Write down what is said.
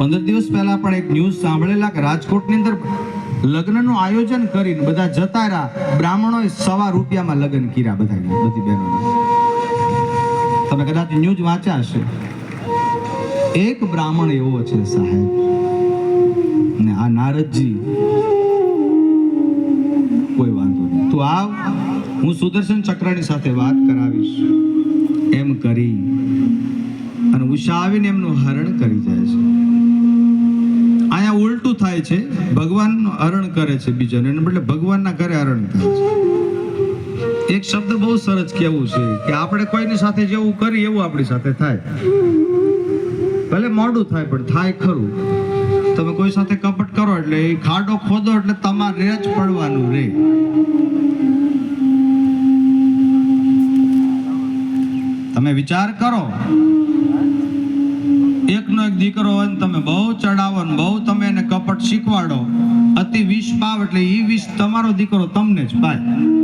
15 દિવસ પહેલા પણ એક ન્યૂઝ સાંભળેલા કે રાજકોટની અંદર લગ્નનું આયોજન કરીને બધા જતા રહ્યા, બ્રાહ્મણોએ ₹100 લગ્ન કર્યા બધી બહેનોને. તમે કદાચ ન્યૂઝ વાંચ્યા હશે. એક બ્રાહ્મણ એવો છે સાહેબ, ને આ નારદજી કોઈ વાંધો નહીં, તું આવ, હું સુદર્શન ચક્રની સાથે વાત કરાવીશ એમ કરી અને ઉષા આવીને એમનું હરણ કરી જાય છે. અહીંયા ઉલટું થાય છે, ભગવાનનું હરણ કરે છે બીજાને, એને બદલે ભગવાનના ઘરે હરણ થાય છે. એક શબ્દ બહુ સરસ કહેવું છે કે આપણે કોઈની સાથે જેવું કરીએ એવું આપણી સાથે થાય. ભલે મોડું થાય પણ થાય ખરું. તમે કોઈ સાથે કપટ કરો એટલે એ ખાડો ખોદો એટલે તમારે જ પડવાનું રે. તમે વિચાર કરો, એકનો એક દીકરો હોય ને તમે બહુ ચડાવો ને બહુ તમે એને કપટ શીખવાડો, અતિ વિષ પાવ એટલે એ વિષ તમારો દીકરો તમને જ પાય.